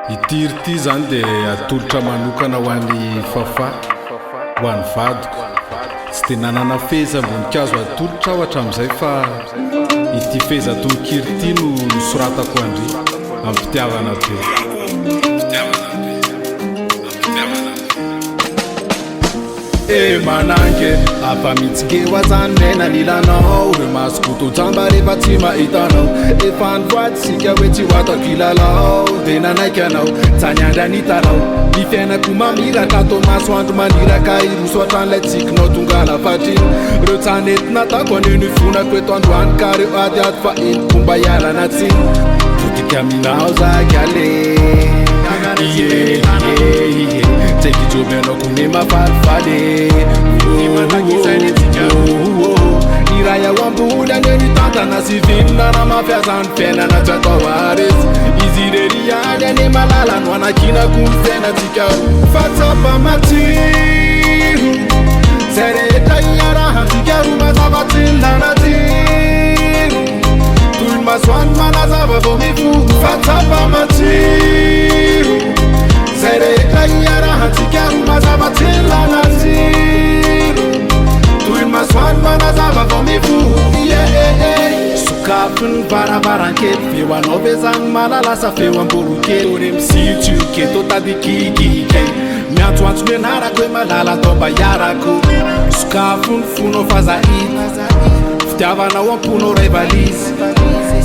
Ity zany dia atolotra manokana ho an'ny fafa ho an'ny vadiko. Tsy dia nanana feza voninkazo atolotra aho hatramin'izay fa ity feza tononkiro ity no nosoratako andry amin'ny fitiavana be. Manange apa mitsingeho azany mena nilanao re masoko jamba rehefa tsy mahitanao efa nivoadysika hoe tsy ho atako ilalao dia nanaiky anao tsaniandry anitalao ny fiainako mamiratra atao masoandro maniraka iroso hatran'ilay tsikinao tonga lafatriny reo tsanentina tako aneo nivonako eto androany ka reo adiady fa eniko mba hialana tsiny vodika minao zaky ale Tsekijobe no kune mafalfale Niraya wambula neni tata na sivina na mafia pena na chatawares Izireria neni malala nwana kina kumfena tika Fatsapa matiru Sereta yara hantika ruma sabatila na tiru Tulma swan manazaba vomifu Fatsapa matiru Sereta yara hantika ruma sabatila na tiru Tulma swan manazaba vomifu Sukafun barabarankely feo anao ve zany malalasa feo amborokely ore misitsioke to tadikikike miantsoantso mianarako hoe malala tao mba hiarako sokafony fonao fazahita fitiavanao amponao ray valizy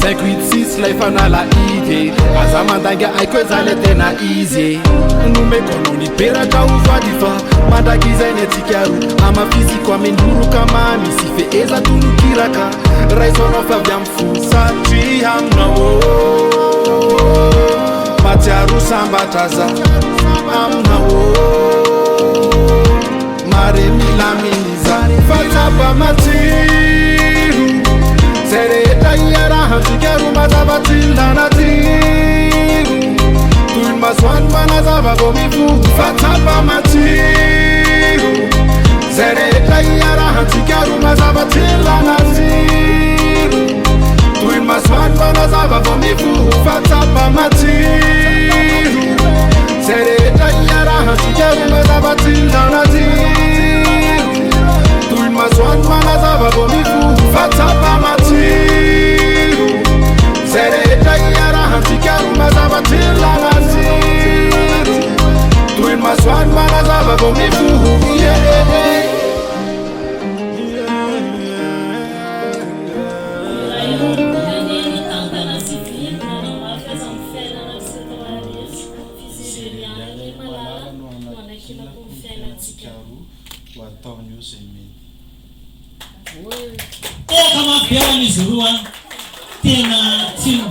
zaiko hitsisy lay fanalaidy aza mandanga aiko hoe zany tena izy nomeko anao niperaka ovady fa mandraky izay ny atsika ro amafiziko amendoroka mamisy feeza tonokiraka raisanao fa avy amin'ny fo satri aminao matsiaro sambatra za aminao mare milaminiza fatsapa matsiro zay rehetra iarahantsika ro mazavatila na tiro toy ny masoany manazava vao mifo fatsapa matsiro zay rehetra iarahantsika ro mazavatila na tiro toy ny masoany manazava vao mifo fatsapa matsiro zay rehetra iarahantsika ro mazavatila na tiro toy ny masoany manazava vao mifo fatsapa matsiro zay rehetra iarahantsika ro mazavatila na tiro toy ny masoany manazava vao mifo kama fiara mizurua tena timu